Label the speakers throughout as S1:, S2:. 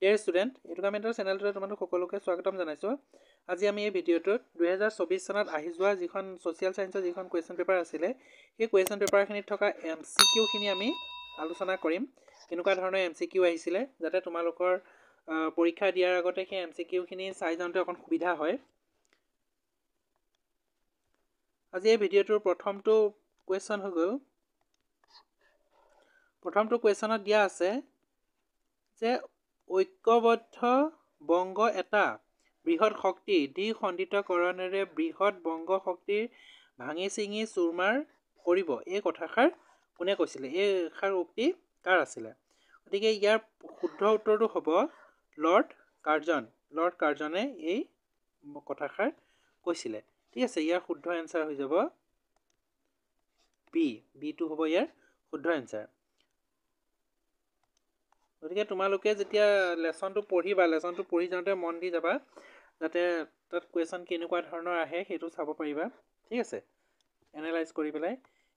S1: Dear student, এডুকামেণ্টৰ চেনেলটোতে তোমালোক সকলোকে স্বাগতম জনাইছোঁ। আজি আমি এই ভিডিঅ'টোত 2024 চনত আহি যোৱা যিখন ছ'চিয়েল ছায়েন্সৰ যিখন কুৱেশ্যন পেপাৰ আছিলে, সেই কুৱেশ্যন পেপাৰখিনিত থকা MCQখিনি আমি আলোচনা কৰিম। কেনেকুৱা ধৰণৰ MCQ আহিছিলে, যাতে তোমালোকৰ পৰীক্ষা দিয়াৰ আগতে সেই MCQখিনি চাই যাওঁতে অকণ সুবিধা হয়। আজি এই ভিডিঅ'টোৰ প্ৰথমটো কুৱেশ্যন হৈ গ'ল। প্ৰথমটো কুৱেশ্যনত দিয়া আছে যে ঐক্যবদ্ধ বংগ এটা বৃহৎ শক্তি দ্বিখণ্ডিতকৰণেৰে বৃহৎ বংগ শক্তিৰ ভাঙি ছিঙি চুৰমাৰ কৰিব, এই কথাষাৰ কোনে কৈছিলে? এই এষাৰ উক্তি কাৰ আছিলে? গতিকে ইয়াৰ শুদ্ধ উত্তৰটো হ'ব লৰ্ড কাৰ্জন। লৰ্ড কাৰ্জনে এই কথাষাৰ কৈছিলে। ঠিক আছে, ইয়াৰ শুদ্ধ এনচাৰ হৈ যাব বিটো হ'ব ইয়াৰ শুদ্ধ এনচাৰ। গতিকে তোমালোকে যেতিয়া লেচনটো পঢ়ি যাওঁতে মন দি যাবা, যাতে তাত কুৱেশ্যন কেনেকুৱা ধৰণৰ আহে সেইটো চাব পাৰিবা। ঠিক আছে, এনালাইজ কৰি পেলাই।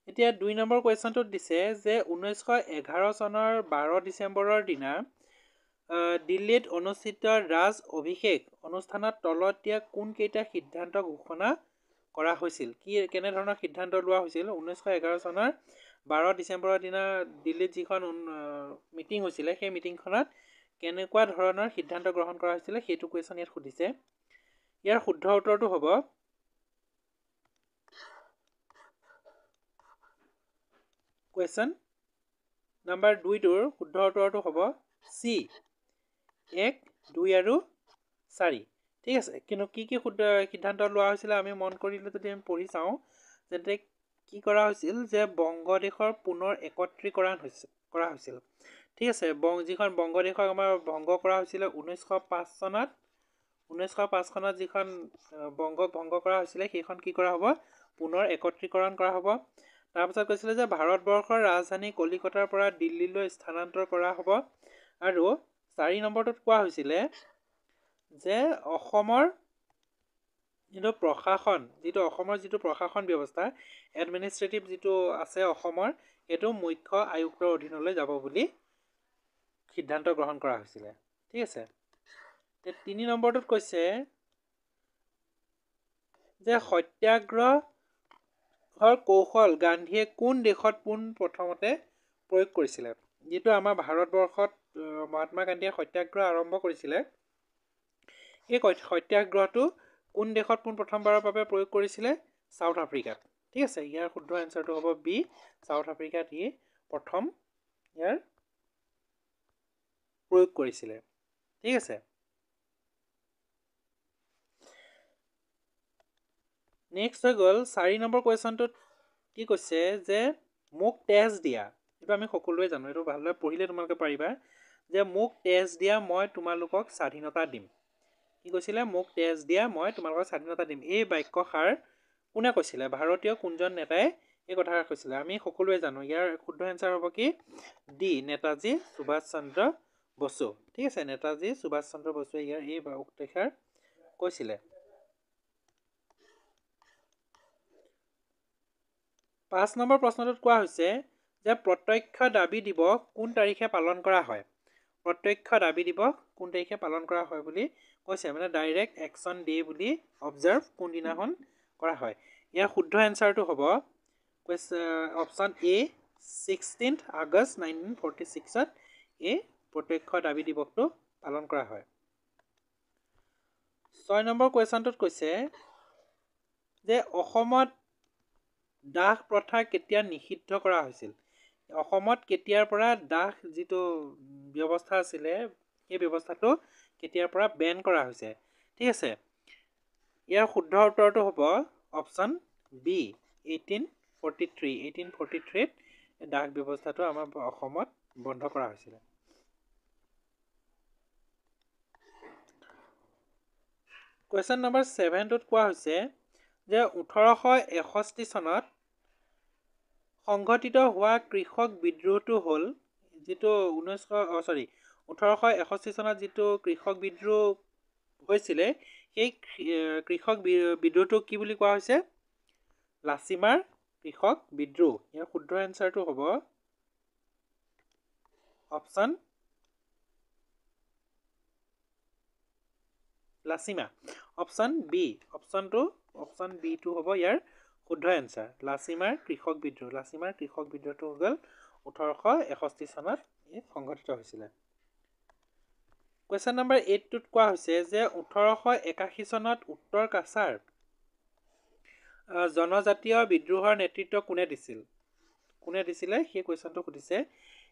S1: এতিয়া 2 নম্বৰ কুৱেশ্যনটোত দিছে যে 1911 চনৰ 12 ডিচেম্বৰৰ দিনা দিল্লীত অনুষ্ঠিত ৰাজ অভিষেক অনুষ্ঠানত তলত দিয়া কোনকেইটা সিদ্ধান্ত ঘোষণা কৰা হৈছিল? কেনেধৰণৰ সিদ্ধান্ত লোৱা হৈছিল? 1911 চনৰ 12 ডিচেম্বৰৰ দিনা দিল্লীত যিখন মিটিং হৈছিলে, সেই মিটিংখনত কেনেকুৱা ধৰণৰ সিদ্ধান্ত গ্ৰহণ কৰা হৈছিলে সেইটো কুৱেশ্যন ইয়াত সুধিছে। ইয়াৰ শুদ্ধ উত্তৰটো হ'ব কুৱেশ্যন নাম্বাৰ 2টোৰ শুদ্ধ উত্তৰটো হ'ব চি, 1, 2 আৰু 4। ঠিক আছে, কিন্তু কি শুদ্ধ সিদ্ধান্ত লোৱা হৈছিলে আমি মন কৰিলে যদি আমি পঢ়ি চাওঁ, তেন্তে কি কৰা হৈছিল যে বংগদেশৰ পুনৰ একত্ৰীকৰণ কৰা হৈছিল। ঠিক আছে, যিখন বংগদেশক আমাৰ ভংগ কৰা হৈছিলে 1905 চনত। 1905 চনত যিখন বংগক ভংগ কৰা হৈছিলে সেইখন কি কৰা হ'ব? পুনৰ একত্ৰীকৰণ কৰা হ'ব। তাৰপিছত কৈছিলে যে ভাৰতবৰ্ষৰ ৰাজধানী কলিকতাৰ পৰা দিল্লীলৈ স্থানান্তৰ কৰা হ'ব। আৰু 4 নম্বৰটোত কোৱা হৈছিলে যে অসমৰ যিটো প্ৰশাসন ব্যৱস্থা, এডমিনিষ্ট্ৰেটিভ যিটো আছে অসমৰ, সেইটো মুখ্য আয়ুক্তৰ অধীনলৈ যাব বুলি সিদ্ধান্ত গ্ৰহণ কৰা হৈছিলে। ঠিক আছে, 3 নম্বৰটোত কৈছে যে সত্যাগ্ৰহৰ কৌশল গান্ধীয়ে কোন দেশত পোনপ্ৰথমতে প্ৰয়োগ কৰিছিলে? যিটো আমাৰ ভাৰতবৰ্ষত মহাত্মা গান্ধীয়ে সত্যাগ্ৰহ আৰম্ভ কৰিছিলে, এই সত্যাগ্ৰহটো কোন দেশত পোনপ্ৰথমবাৰৰ বাবে প্ৰয়োগ কৰিছিলে? চাউথ আফ্ৰিকাত। ঠিক আছে, ইয়াৰ শুদ্ধ এনচাৰটো হ'ব বি, চাউথ আফ্ৰিকাত ই প্ৰথম ইয়াৰ প্ৰয়োগ কৰিছিলে। ঠিক আছে, নেক্সট হৈ গ'ল 4 নম্বৰ কুৱেশ্যনটোত কি কৈছে যে মোক তেজ দিয়া। এইটো আমি সকলোৱে জানো, এইটো ভালদৰে পঢ়িলে তোমালোকে পাৰিবা যে মোক তেজ দিয়া মই তোমালোকক স্বাধীনতা দিম। কি কৈছিলে? মোক তেজ দিয়া মই তোমালোকক স্বাধীনতা দিম। এই বাক্যষাৰ কোনে কৈছিলে? ভাৰতীয় কোনজন নেতাই এই কথাষাৰ কৈছিলে? আমি সকলোৱে জানো, ইয়াৰ শুদ্ধ এনচাৰ হ'ব কি? ডি, নেতাজী সুভাষ চন্দ্ৰ বসু। ঠিক আছে, নেতাজী সুভাষ চন্দ্ৰ বসুৱে ইয়াৰ এই উক্তিষাৰ কৈছিলে। 5 নম্বৰ প্ৰশ্নটোত কোৱা হৈছে যে প্ৰত্যক্ষ দাবী দিৱস কোন তাৰিখে পালন কৰা হয়? প্ৰত্যক্ষ দাবী দিৱস কোন তাৰিখে পালন কৰা হয় বুলি কৈছে, মানে ডাইৰেক্ট একশ্যন ডে বুলি অবজাৰ্ভ কোনদিনাখন কৰা হয়? ইয়াৰ শুদ্ধ এনচাৰটো হ'ব অপশ্যন এ, 16 আগষ্ট 1946ত এই প্ৰত্যক্ষ দাবী দিৱসটো পালন কৰা হয়। 6 নম্বৰ কুৱেশ্যনটোত কৈছে যে অসমত দাহ প্ৰথা কেতিয়া নিষিদ্ধ কৰা হৈছিল? অসমত কেতিয়াৰ পৰা দাহ যিটো ব্যৱস্থা আছিলে, সেই ব্যৱস্থাটো কেতিয়াৰ পৰা বেন কৰা হৈছে? ঠিক আছে, ইয়াৰ শুদ্ধ উত্তৰটো হ'ব অপশ্যন বি, 1843। 1843ত দাহ ব্যৱস্থাটো আমাৰ অসমত বন্ধ কৰা হৈছিলে। কুৱেশ্যন নম্বৰ 7টোত কোৱা হৈছে যে 1861 চনত সংঘটিত হোৱা কৃষক বিদ্ৰোহটো হ'ল যিটো 1861 চনত যিটো কৃষক বিদ্ৰোহ হৈছিলে, সেই কৃষক বিদ্ৰোহটো কি বুলি কোৱা হৈছে? লাচিমাৰ কৃষক বিদ্ৰোহ। ইয়াৰ শুদ্ধ এনচাৰটো হ'ব অপশ্যন লাচিমা অপশ্যন বি অপশ্যন বি টো হ'ব ইয়াৰ শুদ্ধ এনসাৰ লাচিমাৰ কৃষক বিদ্ৰোহটো হৈ গ'ল 1861 চনত সংঘটিত হৈছিল কোৱেশ্চন নম্বৰ 8 টোত কোৱা হৈছে যে 1881 চনত উত্তৰ কাছাৰ জনজাতীয় বিদ্ৰোহৰ নেতৃত্ব কোনে দিছিলে সেই কোৱেশ্চনটো সুধিছে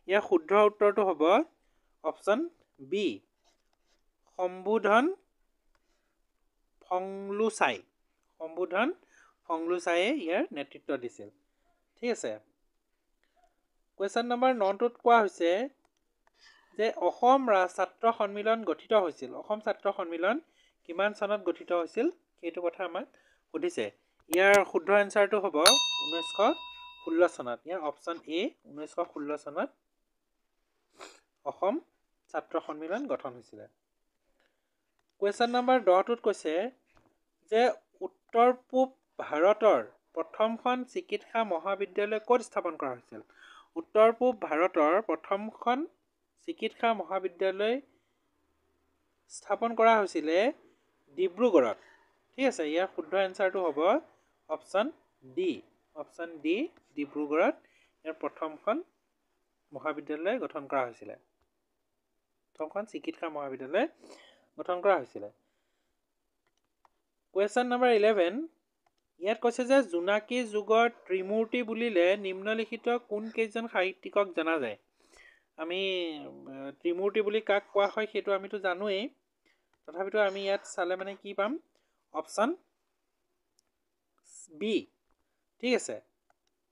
S1: ইয়াৰ শুদ্ধ উত্তৰটো হ'ব অপশ্যন বি সম্বোধন ফংলুচায়ে ইয়াৰ নেতৃত্ব দিছিল ঠিক আছে কোৱেশ্চন নম্বৰ 9 টোত কোৱা হৈছে যে অসম ছাত্ৰ সন্মিলন গঠিত হৈছিল অসম ছাত্ৰ সন্মিলন কিমান চনত গঠিত হৈছিল সেইটো কথা আমাক সুধিছে ইয়াৰ শুদ্ধ এনসাৰটো হ'ব 1916 চনত ইয়াৰ অপশ্যন এ 1916 চনত অসম ছাত্ৰ সন্মিলন গঠন হৈছিল কোৱেশ্চন নম্বৰ 10 টোত কৈছে যে উত্তৰ পূব ভাৰতৰ প্ৰথমখন চিকিৎসা মহাবিদ্যালয় ক'ত স্থাপন কৰা হৈছিল উত্তৰ পূব ভাৰতৰ প্ৰথমখন চিকিৎসা মহাবিদ্যালয় স্থাপন কৰা হৈছিল ডিব্ৰুগড়ত ঠিক আছে ইয়াৰ শুদ্ধ এনসাৰটো হ'ব অপশ্যন ডি ডিব্ৰুগড়ত ইয়াৰ প্ৰথমখন মহাবিদ্যালয় গঠন কৰা হৈছিল প্ৰথমখন চিকিৎসা মহাবিদ্যালয় গঠন কৰা হৈছিল কোৱেশ্চন নম্বৰ 11 ইয়াত কৈছে যে জোনাকী যুগৰ ত্ৰিমূৰ্তি বুলিলে নিম্নলিখিত কোন কেইজন সাহিত্যিকক জনা যায় আমি ত্ৰিমূৰ্তি বুলি কাক কোৱা হয় সেইটো আমিতো জানোৱেই তথাপিতো আমি ইয়াত চালে মানে কি পাম অপশ্যন বি ঠিক আছে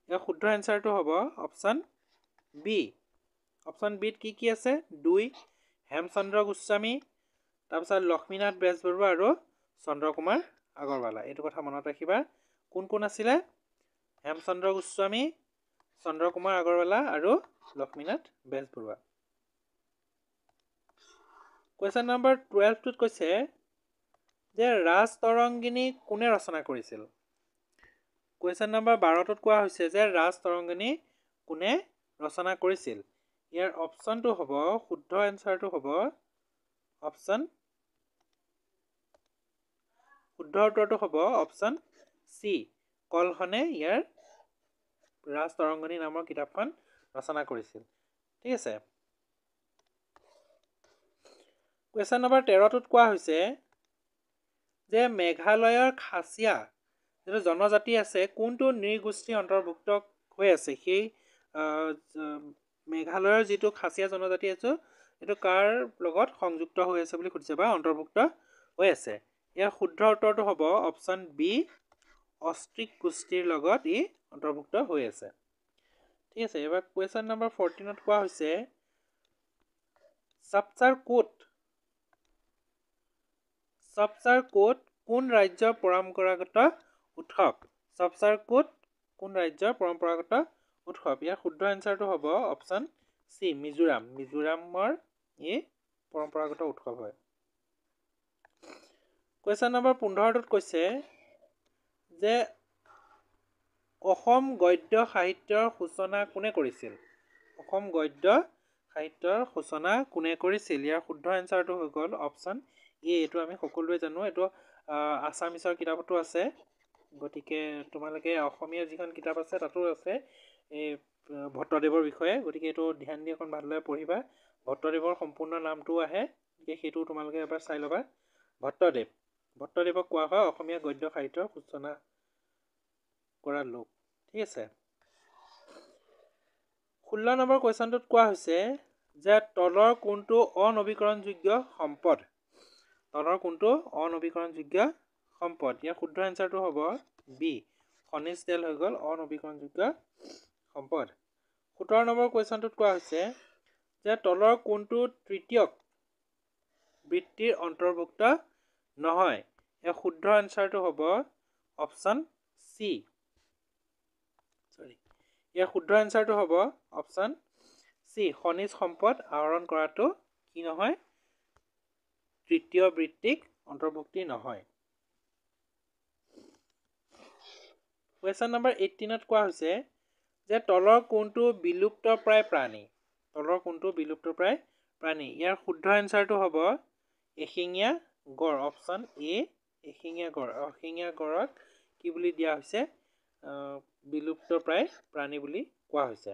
S1: ইয়াৰ শুদ্ধ এনসাৰটো হ'ব অপশ্যন বি অপশ্যন বিত কি আছে 2 হেমচন্দ্ৰ গোস্বামী তাৰপিছত লক্ষ্মীনাথ বেজবৰুৱা আৰু চন্দ্ৰকুমাৰ আগৰৱালা এইটো কথা মনত ৰাখিবা কোন আছিলে হেমচন্দ্ৰ গোস্বামী চন্দ্ৰকুমাৰ আগৰৱালা আৰু লক্ষ্মীনাথ বেজবৰুৱা কোৱেশ্চন নম্বৰ 12 টোত কৈছে যে ৰাজ তৰংগিনী কোনে ৰচনা কৰিছিল কোৱেশ্চন নম্বৰ 12 টোত কোৱা হৈছে যে ৰাজ তৰংগিনী কোনে ৰচনা কৰিছিল ইয়াৰ অপশ্যনটো হ'ব শুদ্ধ এনসাৰটো হ'ব অপশ্যন শুদ্ধ উত্তৰটো হ'ব অপশ্যন সি কলহনে ইয়াৰ ৰাজ তৰংগিনী নামৰ কিতাপখন ৰচনা কৰিছিল ঠিক আছে কোৱেশ্চন নম্বৰ 13 টোত কোৱা হৈছে যে মেঘালয়ৰ খাচিয়া যেটো জনজাতি আছে কোনটো নৃগোষ্ঠী অন্তৰ্ভুক্ত হৈ আছে সেই মেঘালয়ৰ যিটো খাচিয়া জনজাতি আছে এটো কাৰ লগত সংযুক্ত হৈ আছে বুলি খুজিছে বা অন্তৰ্ভুক্ত হৈ আছে ইয়াৰ শুদ্ধ উত্তৰটো হ'ব অপশ্যন বি অষ্ট্ৰিক গোষ্ঠীৰ লগত ই অন্তৰ্ভুক্ত হৈ আছে ঠিক আছে এবাৰ কোৱেশ্চন নম্বৰ 14 ত কোৱা হৈছে সবচাৰ কোট কোন ৰাজ্যৰ পৰম্পৰাগত উৎসৱ ইয়াৰ শুদ্ধ এনসাৰটো হ'ব অপশ্যন সি মিজোৰামৰ ই পৰম্পৰাগত উৎসৱ হয় কোৱেশ্চন নম্বৰ 15 টোত কৈছে যে অসম গদ্য সাহিত্যৰ সূচনা কোনে কৰিছিল ইয়াৰ শুদ্ধ এনসাৰটো হৈ গ'ল অপশ্যন এ এইটো আমি সকলোৱে জানো এইটো আছামিছৰ কিতাপতো আছে গতিকে তোমালোকে অসমীয়া যিখন কিতাপ আছে তাতো আছে এই ভট্টদেৱৰ বিষয়ে গতিকে এইটো ধ্যান দি অকণ ভালদৰে পঢ়িবা ভট্টদেৱৰ সম্পূৰ্ণ নামটো আহে গতিকে সেইটো তোমালোকে এবাৰ চাই ল'বা ভট্টদেৱক কোৱা হয় অসমীয়া গদ্য সাহিত্যৰ সূচনা কৰা লোক ঠিক আছে 16 নম্বৰ কোৱেশ্চনটোত কোৱা হৈছে যে তলৰ কোনটো অনবীকৰণযোগ্য সম্পদ ইয়াৰ শুদ্ধ এনসাৰটো হ'ব বি খনিজ তেল হৈ গ'ল অনবীকৰণযোগ্য সম্পদ 17 নম্বৰ কোৱেশ্চনটোত কোৱা হৈছে যে তলৰ কোনটো তৃতীয়ক বৃত্তিৰ অন্তৰ্ভুক্ত নহয় ইয়াৰ শুদ্ধ এনসাৰটো হ'ব অপশ্যন সি খনিজ সম্পদ আহৰণ কৰাটো কি নহয় তৃতীয় বৃত্তিক অন্তৰ্ভুক্তি নহয় কোৱেশ্চন নম্বৰ 18 ত কোৱা হৈছে যে তলৰ কোনটো বিলুপ্তপ্ৰায় প্ৰাণী ইয়াৰ শুদ্ধ এনসাৰটো হ'ব এশিঙীয়া গড় অপশ্যন এ এশিঙীয়া গড়। এশিঙীয়া গড়ক কি বুলি দিয়া হৈছে বিলুপ্তপ্ৰায় প্ৰাণী বুলি কোৱা হৈছে।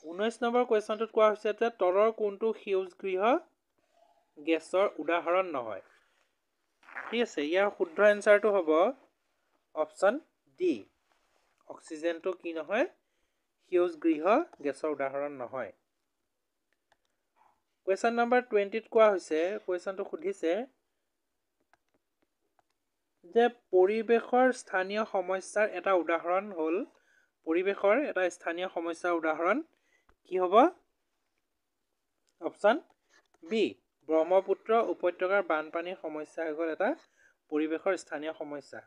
S1: 19 নম্বৰ কুৱেশ্যনটোত কোৱা হৈছে যে তলৰ কোনটো সেউজগৃহ গেছৰ উদাহৰণ নহয়। ঠিক আছে, ইয়াৰ শুদ্ধ এনচাৰটো হ'ব অপশ্যন ডি, অক্সিজেনটো কি নহয়, সেউজগৃহ গেছৰ উদাহৰণ নহয়। কুৱেশ্যন নম্বৰ 20ত কোৱা হৈছে, কুৱেশ্যনটো সুধিছে যে পৰিৱেশৰ স্থানীয় সমস্যাৰ এটা উদাহৰণ হ'ল, পৰিৱেশৰ এটা স্থানীয় সমস্যাৰ উদাহৰণ কি হ'ব? অপশ্যন বি, ব্ৰহ্মপুত্ৰ উপত্যকাৰ বানপানীৰ সমস্যা হৈ গ'ল এটা পৰিৱেশৰ স্থানীয় সমস্যা।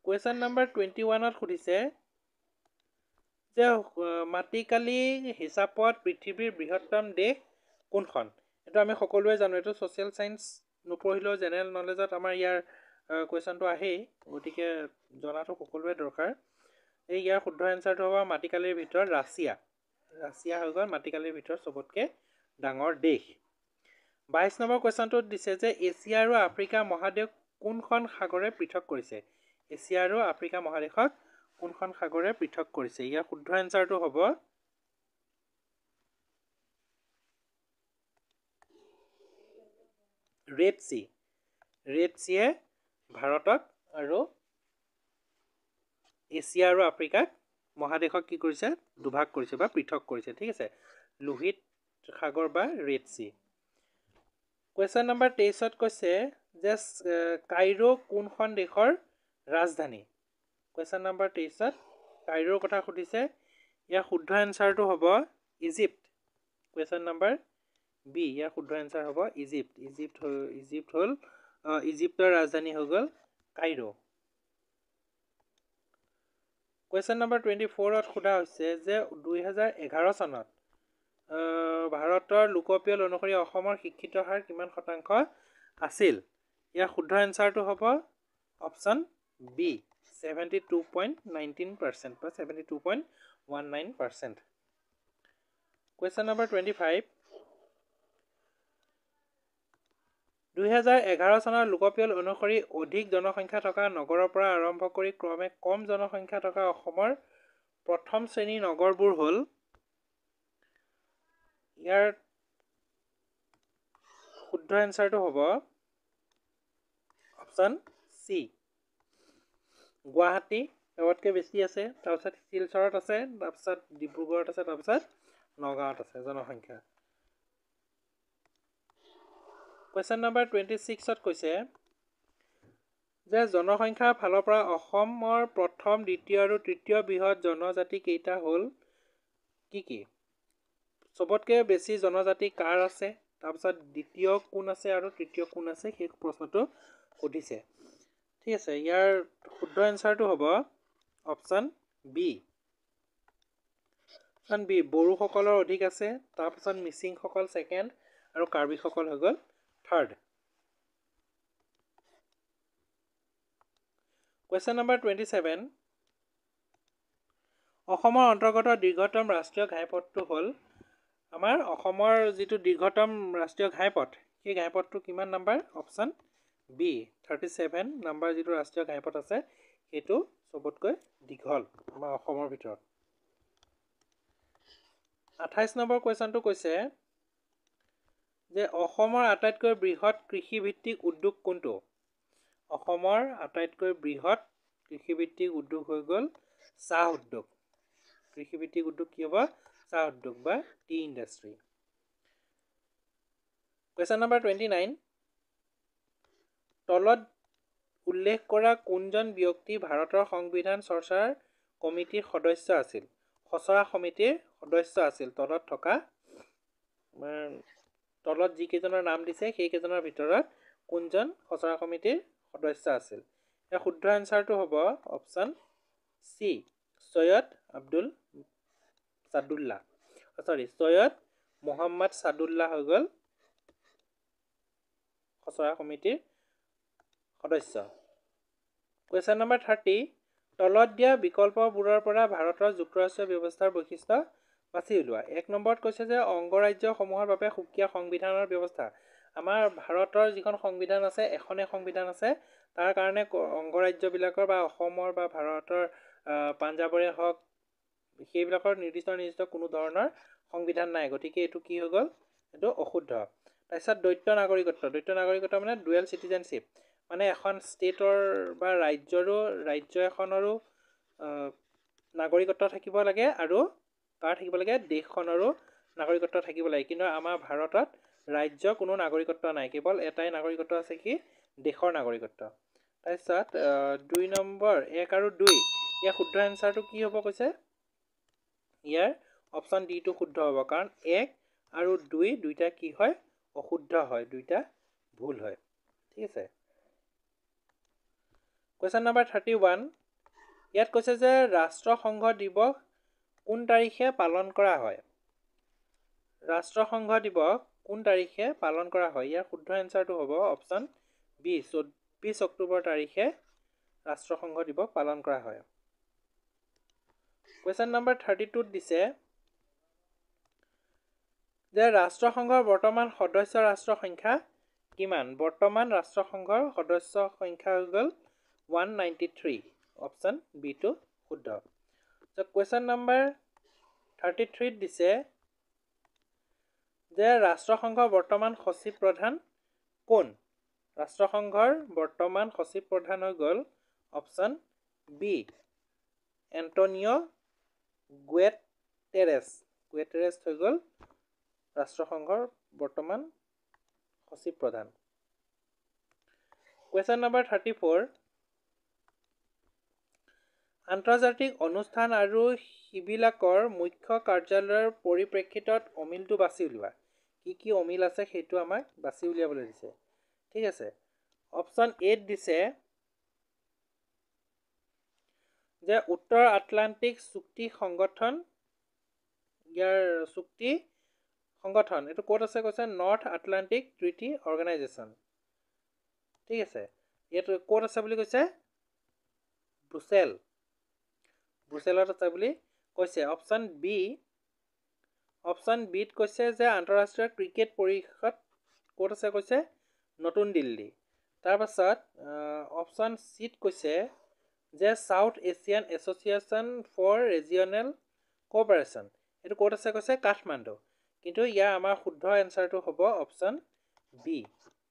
S1: কুৱেশ্যন নম্বৰ 21ত সুধিছে যে মাটিকালি হিচাপত পৃথিৱীৰ বৃহত্তম দেশ কোনখন? এইটো আমি সকলোৱে জানো, এইটো ছ'চিয়েল ছায়েন্স নপঢ়িলেও জেনেৰেল নলেজত আমাৰ ইয়াৰ কুৱেশ্যনটো আহেই, গতিকে জনাটো সকলোৱে দৰকাৰ। ইয়াৰ শুদ্ধ এনচাৰটো হ'ব মাটিকালিৰ ভিতৰত ৰাছিয়া। ৰাছিয়া হৈ গ'ল মাটিকালিৰ ভিতৰত চবতকৈ ডাঙৰ দেশ। 22 নম্বৰ কুৱেশ্যনটোত দিছে যে এছিয়া আৰু আফ্ৰিকা মহাদেশ কোনখন সাগৰে পৃথক কৰিছে? এছিয়া আৰু আফ্ৰিকা মহাদেশক কোনখন সাগৰে পৃথক কৰিছে? ইয়াৰ শুদ্ধ এনচাৰটো হ'ব ৰেড চি। ৰেড চিয়ে ভাৰতক আৰু এছিয়া আৰু আফ্ৰিকাক মহাদেশক কি কৰিছে? দুভাগ কৰিছে বা পৃথক কৰিছে। ঠিক আছে, লোহিত সাগৰ বা ৰেড চি। কুৱেশ্যন নম্বৰ 23ত কৈছে যে কাইৰো কোনখন দেশৰ ৰাজধানী? কুৱেশ্যন নম্বৰ 23ত কাইৰোৰ কথা সুধিছে। ইয়াৰ শুদ্ধ এনচাৰটো হ'ব ইজিপ্ত। কুৱেশ্যন নম্বৰ বি, ইয়াৰ শুদ্ধ এনচাৰ হ'ব ইজিপ্ত। ইজিপ্তৰ ৰাজধানী হৈ গ'ল কাইৰো। কুৱেশ্যন নম্বৰ 24ত সোধা হৈছে যে 2011 চনত ভাৰতৰ লোকপিয়ল অনুসৰি অসমৰ শিক্ষিত হাৰ কিমান শতাংশ আছিল? ইয়াৰ শুদ্ধ এনচাৰটো হ'ব অপশ্যন বি, 72.19% বা 72.19%। কুৱেশ্যন নম্বৰ 25, 2011 চনৰ লোকপিয়ল অনুসৰি অধিক জনসংখ্যা থকা নগৰৰ পৰা আৰম্ভ কৰি ক্ৰমে কম জনসংখ্যা থকা অসমৰ প্ৰথম শ্ৰেণীৰ নগৰবোৰ হ'ল, ইয়াৰ শুদ্ধ এনচাৰটো হ'ব অপশ্যন চি, গুৱাহাটী চবতকৈ বেছি আছে, তাৰপিছত শিলচৰত আছে, তাৰপিছত ডিব্ৰুগড়ত আছে, তাৰপিছত নগাঁৱত আছে জনসংখ্যা। কুৱেশ্যন নম্বৰ 26ত কৈছে যে জনসংখ্যাৰ ফালৰ পৰা অসমৰ প্ৰথম, দ্বিতীয় আৰু তৃতীয় বৃহৎ জনজাতি কেইটা হ'ল কি কি? চবতকৈ বেছি জনজাতি কাৰ আছে, তাৰপিছত দ্বিতীয় কোন আছে আৰু তৃতীয় কোন আছে, সেই প্ৰশ্নটো সুধিছে। ঠিক আছে, ইয়াৰ শুদ্ধ এনচাৰটো হ'ব অপশ্যন বি। অপশ্যন বি, বড়োসকলৰ অধিক আছে, তাৰপিছত মিচিংসকল ছেকেণ্ড আৰু কাৰ্বিসকল হৈ গ'ল থাৰ্ড। কুৱেশ্যন নম্বৰ 27, অসমৰ অন্তৰ্গত দীৰ্ঘতম ৰাষ্ট্ৰীয় ঘাইপথটো হ'ল, আমাৰ অসমৰ যিটো দীৰ্ঘতম ৰাষ্ট্ৰীয় ঘাইপথ, সেই ঘাইপথটো কিমান নাম্বাৰ? অপশ্যন বি, 37 নাম্বাৰ যিটো ৰাষ্ট্ৰীয় ঘাইপথ আছে সেইটো চবতকৈ দীঘল আমাৰ অসমৰ ভিতৰত। 28 নম্বৰ কুৱেশ্যনটো কৈছে যে অসমৰ আটাইতকৈ বৃহৎ কৃষিভিত্তিক উদ্যোগ কোনটো? অসমৰ আটাইতকৈ বৃহৎ কৃষিভিত্তিক উদ্যোগ হৈ গ'ল চাহ উদ্যোগ। কৃষিভিত্তিক উদ্যোগ কি হ'ব? চাহ উদ্যোগ বা টি ইণ্ডাষ্ট্ৰী। কুৱেশ্যন নম্বৰ 29, তলত উল্লেখ কৰা কোনজন ব্যক্তি ভাৰতৰ সংবিধান চৰ্চাৰ কমিটিৰ সদস্য আছিল? খচৰা সমিতিৰ সদস্য আছিল। তলত থকা তলত যিকেইজনৰ নাম দিছে সেইকেইজনৰ ভিতৰত কোনজন খচৰা সমিতিৰ সদস্য আছিল? ইয়াৰ শুদ্ধ এনচাৰটো হ'ব অপশ্যন চি, সৈয়দ মোহাম্মদ ছাদুল্লাহ হৈ গ'ল খচৰা সমিতিৰ সদস্য। কুৱেশ্যন নম্বৰ 30, তলত দিয়া বিকল্পবোৰৰ পৰা ভাৰতৰ যুক্তৰাষ্ট্ৰীয় ব্যৱস্থাৰ বৈশিষ্ট্য বাছি উলিওৱা। 1 নম্বৰত কৈছে যে অংগৰাজ্যসমূহৰ বাবে সুকীয়া সংবিধানৰ ব্যৱস্থা। আমাৰ ভাৰতৰ যিখন সংবিধান আছে এখনেই সংবিধান আছে, তাৰ কাৰণে অংগৰাজ্যবিলাকৰ বা অসমৰ বা ভাৰতৰ পাঞ্জাৱৰে হওক সেইবিলাকৰ নিৰ্দিষ্ট কোনো ধৰণৰ সংবিধান নাই, গতিকে এইটো কি হৈ গ'ল, এইটো অশুদ্ধ। তাৰপিছত দ্বৈত নাগৰিকত্ব মানে ডুৱেল চিটিজেনশ্বিপ, মানে এখন ষ্টেটৰ বা ৰাজ্য এখনৰো নাগৰিকত্ব থাকিব লাগে আৰু তাৰ থাকিব লাগে দেশখনৰো নাগৰিকত্ব থাকিব লাগে। কিন্তু আমাৰ ভাৰতত ৰাজ্যৰ কোনো নাগৰিকত্ব নাই, কেৱল এটাই নাগৰিকত্ব আছে, কি দেশৰ নাগৰিকত্ব। তাৰপিছত 2 নম্বৰ 1 আৰু 2, ইয়াৰ শুদ্ধ এনচাৰটো কি হ'ব কৈছে, ইয়াৰ অপশ্যন ডিটো শুদ্ধ হ'ব, কাৰণ 1 আৰু 2 দুইটা কি হয়, অশুদ্ধ হয়, দুইটা ভুল হয়। ঠিক আছে। কুৱেশ্যন নম্বৰ 31, ইয়াত কৈছে যে ৰাষ্ট্ৰসংঘ দিৱস কোন তাৰিখে পালন কৰা হয়। ৰাষ্ট্ৰসংঘ দিৱস কোন তাৰিখে পালন কৰা হয়, ইয়াৰ শুদ্ধ এনচাৰটো হ'ব অপশ্যন বি, 24 অক্টোবৰ তাৰিখে ৰাষ্ট্ৰসংঘ দিৱস পালন কৰা হয়। কুৱেশ্যন নম্বৰ 32 দিছে যে ৰাষ্ট্ৰসংঘৰ বৰ্তমান সদস্য ৰাষ্ট্ৰ সংখ্যা কিমান। বৰ্তমান ৰাষ্ট্ৰসংঘৰ সদস্য সংখ্যা হৈ গ'ল 193, অপশ্যন বিটো শুদ্ধ। কুৱেশ্যন নম্বৰ 33 দিছে যে ৰাষ্ট্ৰসংঘৰ বৰ্তমান সচিব প্ৰধান কোন। ৰাষ্ট্ৰসংঘৰ বৰ্তমান সচিব প্ৰধান হৈ গ'ল অপশ্যন বি, এণ্টনিঅ' গুটেৰেছ হৈ গ'ল ৰাষ্ট্ৰসংঘৰ বৰ্তমান সচিব প্ৰধান। কুৱেশ্যন নম্বৰ 34, আন্তৰ্জাতিক অনুষ্ঠান আৰু সিবিলাকৰ মুখ্য কাৰ্যালয়ৰ পৰিপ্ৰেক্ষিতত অমিলটো বাছি উলিওৱা। কি অমিল আছে সেইটো আমাক বাছি উলিয়াবলৈ দিছে। ঠিক আছে। অপশ্যন 8 দিছে যে উত্তৰ আটলান্টিক চুক্তি সংগঠন, ইয়াৰ চুক্তি সংগঠন এইটো ক'ত আছে কৈছে, নৰ্থ আটলান্টিক ট্ৰিটি অৰ্গেনাইজেশ্যন। ঠিক আছে, ইয়াত ক'ত আছে বুলি কৈছে, ব্ৰুছেলত আছে বুলি কৈছে। অপশ্যন বিত কৈছে যে আন্তঃৰাষ্ট্ৰীয় ক্ৰিকেট পৰিষদ ক'ত আছে কৈছে, নতুন দিল্লী। তাৰপাছত অপশ্যন চিত কৈছে যে South Asian Association for Regional Cooperation, এইটো ক'ত আছে কৈছে, কাঠমাণ্ডু। কিন্তু ইয়াৰ আমাৰ শুদ্ধ এনচাৰটো হ'ব অপশ্যন বি,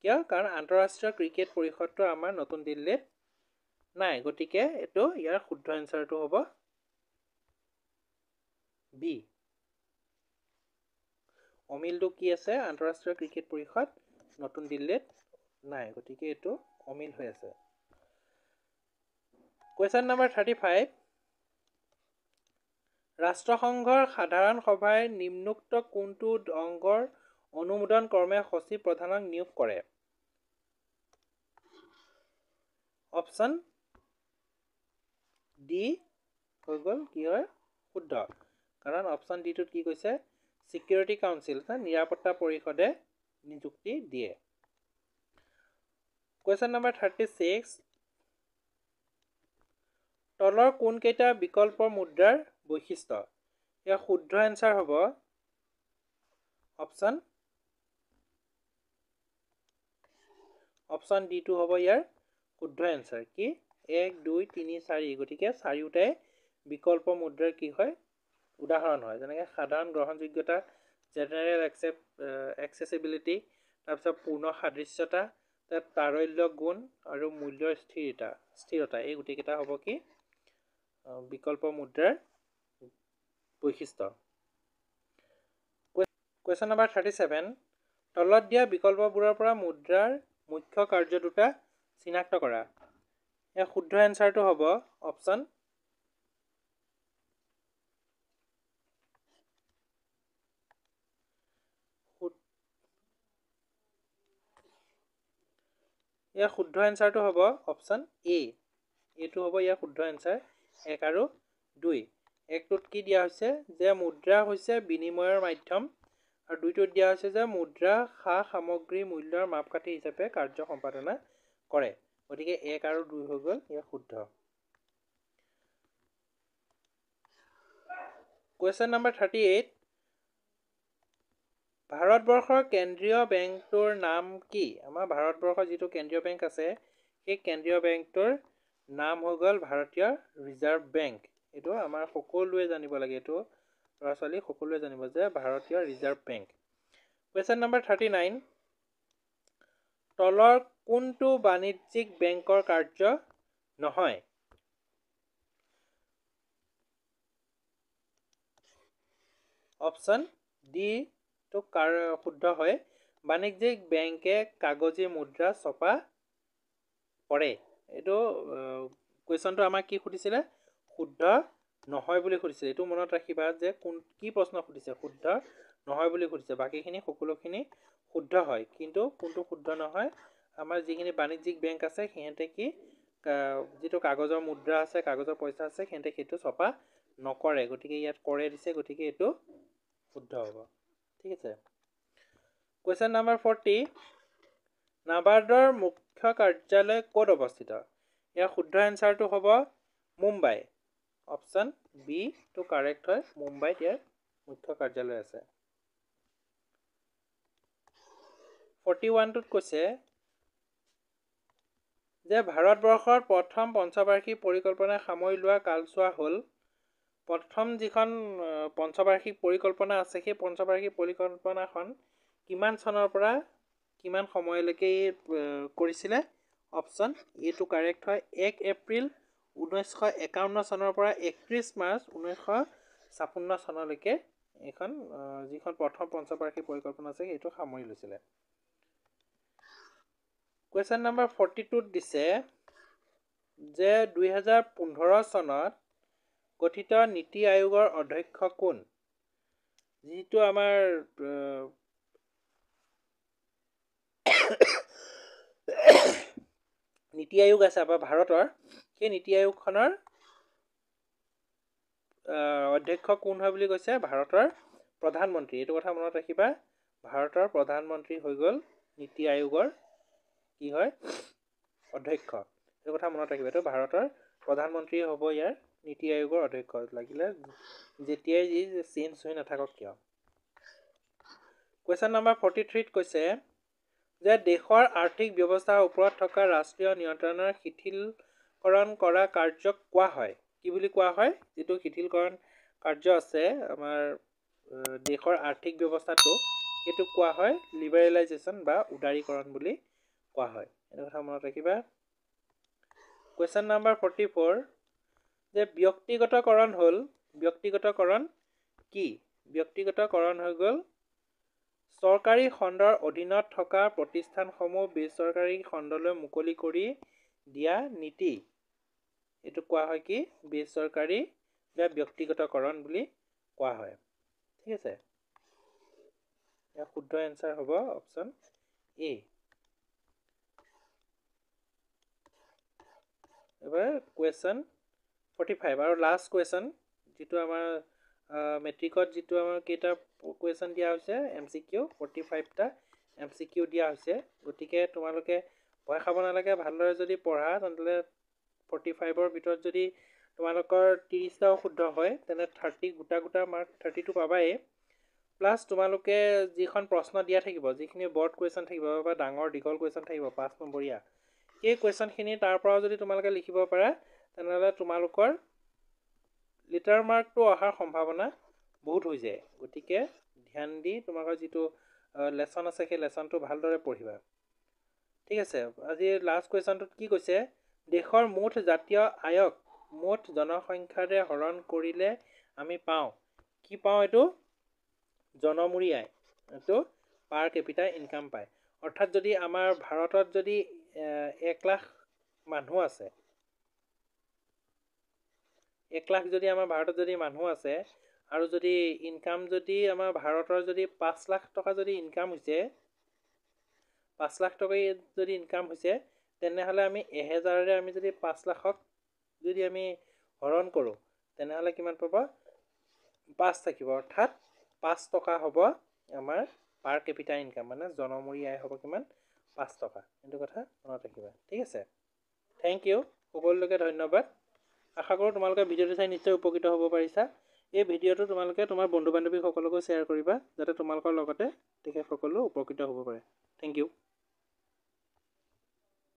S1: কিয়, কাৰণ আন্তঃৰাষ্ট্ৰীয় ক্ৰিকেট পৰিষদটো আমাৰ নতুন দিল্লীত নাই, গতিকে এইটো ইয়াৰ শুদ্ধ এনচাৰটো হ'ব বি। অমিলটো কি আছে, আন্তঃৰাষ্ট্ৰীয় ক্ৰিকেট পৰিষদ নতুন দিল্লীত নাই, গতিকে এইটো অমিল হৈ আছে। কুৱেশ্যন নম্বৰ 35, ৰাষ্ট্ৰসংঘৰ সাধাৰণ সভাই নিম্নোক্ত কোনটো অংগৰ অনুমোদন ক্ৰমে সচিব প্ৰধানক নিয়োগ কৰে। অপশ্যন ডি হৈ গ'ল কি হয়, শুদ্ধ, কাৰণ অপশ্যন ডিটোত কি কৈছে, ছিকিউৰিটি কাউন্সিল, নিৰাপত্তা পৰিষদে নিযুক্তি দিয়ে। কুৱেশ্যন নম্বৰ 36, তলৰ কোনকেইটা বিকল্প মুদ্ৰাৰ বৈশিষ্ট্য। ইয়াৰ শুদ্ধ এনচাৰ হ'ব অপশ্যন ডিটো হ'ব ইয়াৰ শুদ্ধ এনচাৰ, কি 1 2 3 4, গতিকে চাৰিওটাই বিকল্প মুদ্ৰাৰ কি হয়, উদাহৰণ হয়। যেনেকৈ সাধাৰণ গ্ৰহণযোগ্যতা, জেনেৰেল একচেচিবিলিটি, তাৰপিছত পূৰ্ণ সাদৃশ্যতা, তাৰল্য গুণ আৰু মূল্যৰ স্থিৰতা, এই গোটেইকেইটা হ'ব কি বিকল্প মুদ্ৰাৰ বৈশিষ্ট্য। কুৱেশ্যন নম্বৰ 37, তলত দিয়া বিকল্পবোৰৰ পৰা মুদ্ৰাৰ মুখ্য কাৰ্য দুটা চিনাক্ত কৰা। ইয়াৰ শুদ্ধ এনচাৰটো হ'ব অপশ্যন এ, এইটো হ'ব ইয়াৰ শুদ্ধ এনচাৰ 1 আৰু 2। 1টোত কি দিয়া হৈছে যে মুদ্ৰা হৈছে বিনিময়ৰ মাধ্যম, আৰু 2টোত দিয়া হৈছে যে মুদ্ৰা সা সামগ্ৰী মূল্যৰ মাপকাঠি হিচাপে কাৰ্য সম্পাদনা কৰে, গতিকে 1 আৰু 2 হৈ গ'ল ইয়াৰ শুদ্ধ। কুৱেশ্যন নম্বৰ 38 ভাৰতবৰ্ষৰ কেন্দ্ৰীয় বেংকটোৰ নাম কি? আমাৰ ভাৰতবৰ্ষৰ যিটো কেন্দ্ৰীয় বেংক আছে সেই কেন্দ্ৰীয় বেংকটোৰ নাম হৈ গ'ল ভাৰতীয় ৰিজাৰ্ভ বেংক। এইটো আমাৰ সকলোৱে জানিব লাগে, এইটো ল'ৰা ছোৱালী সকলোৱে জানিব যে ভাৰতীয় ৰিজাৰ্ভ বেংক। কুৱেশ্যন নম্বৰ 39 তলৰ কোনটো বাণিজ্যিক বেংকৰ কাৰ্য নহয়? অপশ্যন ডি টো শুদ্ধ হয়। বাণিজ্যিক বেংকে কাগজী মুদ্ৰা ছপা কৰে। এইটো কুৱেশ্যনটো আমাক কি সুধিছিলে? শুদ্ধ নহয় বুলি সুধিছে। এইটো মনত ৰাখিবা যে কি প্ৰশ্ন সুধিছে? শুদ্ধ নহয় বুলি সুধিছে। বাকীখিনি সকলোখিনি শুদ্ধ হয়, কিন্তু কোনটো শুদ্ধ নহয়? আমাৰ যিখিনি বাণিজ্যিক বেংক আছে সিহঁতে কি যিটো কাগজৰ মুদ্ৰা আছে, কাগজৰ পইচা আছে, সিহঁতে সেইটো ছপা নকৰে। গতিকে ইয়াত কৰে দিছে, গতিকে এইটো শুদ্ধ হ'ব। ঠিক আছে। কুৱেশ্যন নম্বৰ 40 নাবাৰ্ডৰ মুখ্য কাৰ্যালয় ক'ত অৱস্থিত? ইয়াৰ শুদ্ধ এনচাৰটো হ'ব মুম্বাই। অপশ্যন বি টো কাৰেক্ট হয়। মুম্বাইত ইয়াৰ মুখ্য কাৰ্যালয় আছে। 41টোত কৈছে যে ভাৰতবৰ্ষৰ প্ৰথম পঞ্চবাৰ্ষিক পৰিকল্পনা সামৰি লোৱা কালছোৱা হ'ল। প্ৰথম যিখন পঞ্চবাৰ্ষিক পৰিকল্পনা আছে সেই পঞ্চবাৰ্ষিক পৰিকল্পনাখন কিমান চনৰ পৰা কিমান সময়লৈকে কৰিছিলে? অপশ্যন এ টো কাৰেক্ট হয়। 1 এপ্ৰিল 1951 চনৰ পৰা 31 মাৰ্চ 1956 চনলৈকে এইখন যিখন প্ৰথম পঞ্চবাৰ্ষিক পৰিকল্পনা আছে সেইটো সামৰি লৈছিলে। কুৱেশ্যন নম্বৰ 42ত দিছে যে 2015 চনত গঠিত নীতি আয়োগৰ অধ্যক্ষ কোন? যিটো আমাৰ নীতি আয়োগ আছে আমাৰ ভাৰতৰ, সেই নীতি আয়োগখনৰ অধ্যক্ষ কোন হয় বুলি কৈছে? ভাৰতৰ প্ৰধানমন্ত্ৰী। এইটো কথা মনত ৰাখিবা। ভাৰতৰ প্ৰধানমন্ত্ৰী হৈ গ'ল নীতি আয়োগৰ কি হয়? অধ্যক্ষ। এইটো কথা মনত ৰাখিবা। এইটো ভাৰতৰ প্ৰধানমন্ত্ৰী হ'ব ইয়াৰ নীতি আয়োগৰ অধ্যক্ষ, লাগিলে যেতিয়াই যি চেঞ্জ হৈ নাথাকক কিয়। কুৱেশ্যন নম্বৰ 43ত কৈছে যে দেশৰ আৰ্থিক ব্যৱস্থাৰ ওপৰত থকা ৰাষ্ট্ৰীয় নিয়ন্ত্ৰণৰ শিথিলকৰণ কৰা কাৰ্যক কোৱা হয়? কি বুলি কোৱা হয়? যিটো শিথিলকৰণ কাৰ্য আছে আমাৰ দেশৰ আৰ্থিক ব্যৱস্থাটো, সেইটো কোৱা হয় লিবাৰেলাইজেশ্যন বা উদাৰীকৰণ বুলি কোৱা হয়। এইটো কথা মনত ৰাখিবা। কুৱেশ্যন নম্বৰ 44 যে ব্যক্তিগতকৰণ হ'ল, ব্যক্তিগতকৰণ কি? ব্যক্তিগতকৰণ হৈ গ'ল চৰকাৰী খণ্ডৰ অধীনত থকা প্ৰতিষ্ঠানসমূহ বেচৰকাৰী খণ্ডলৈ মুকলি কৰি দিয়া নীতি। এইটো কোৱা হয় কি? বেচৰকাৰী বা ব্যক্তিগতকৰণ বুলি কোৱা হয়। ঠিক আছে। ইয়াৰ শুদ্ধ এনচাৰ হ'ব অপশ্যন এ। এবাৰ কুৱেশ্যন 45 আৰু লাষ্ট কুৱেশ্যন, যিটো আমাৰ মেট্ৰিকত যিটো আমাৰ কেইটা কুৱেশ্যন দিয়া হৈছে MCQ 45টা MCQ দিয়া হৈছে। গতিকে তোমালোকে ভয় খাব নালাগে। ভালদৰে যদি পঢ়া তেন্তে 45ৰ ভিতৰত যদি তোমালোকৰ 30টাও শুদ্ধ হয় তেনে 30 গোটা মাৰ্ক 32 পাবাই। প্লাছ তোমালোকে যিখন প্ৰশ্ন দিয়া থাকিব, যিখিনি বৰ্ড কুৱেশ্যন থাকিব বা ডাঙৰ দীঘল কুৱেশ্যন থাকিব 5 নম্বৰীয়া, সেই কুৱেশ্যনখিনি তাৰ পৰাও যদি তোমালোকে লিখিব পাৰা তেনেহ'লে তোমালোকৰ লিটাৰ মাৰ্কটো অহাৰ সম্ভাৱনা বহুত হৈ যায়। গতিকে ধ্যান দি তোমালোকৰ যিটো লেচন আছে সেই লেচনটো ভালদৰে পঢ়িবা। ঠিক আছে। আজি লাষ্ট কুৱেশ্যনটোত কি কৈছে? দেশৰ মুঠ জাতীয় আয়ক মুঠ জনসংখ্যাৰে হৰণ কৰিলে আমি পাওঁ। কি পাওঁ? এইটো জনমূৰি আয়, এইটো পাৰ কেপিটা ইনকাম পায়। অৰ্থাৎ যদি আমাৰ ভাৰতত যদি 1 লাখ মানুহ আছে, 1 লাখ যদি আমাৰ ভাৰতত যদি মানুহ আছে আৰু যদি ইনকাম যদি আমাৰ ভাৰতৰ যদি 5 লাখ টকা যদি ইনকাম হৈছে, 5 লাখ টকা যদি ইনকাম হৈছে, তেনেহ'লে আমি 1000ৰে আমি যদি 5 লাখক যদি আমি হৰণ কৰোঁ তেনেহ'লে কিমান পাব? 5 থাকিব। অৰ্থাৎ 5 টকা হ'ব আমাৰ পাৰ কেপিটা ইনকাম, মানে জনমূৰি আয় হ'ব কিমান? 5 টকা। এইটো কথা মনত ৰাখিবা। ঠিক আছে। Thank you. সকলোকে ধন্যবাদ। আশা কৰোঁ তোমালোকে ভিডিঅ'টো চাই নিশ্চয় উপকৃত হ'ব পাৰিছা। এই ভিডিঅ'টো তোমালোকে তোমাৰ বন্ধু বান্ধৱীসকলকো শ্বেয়াৰ কৰিবা যাতে তোমালোকৰ লগতে তেখেতসকলো উপকৃত হ'ব পাৰে। Thank U.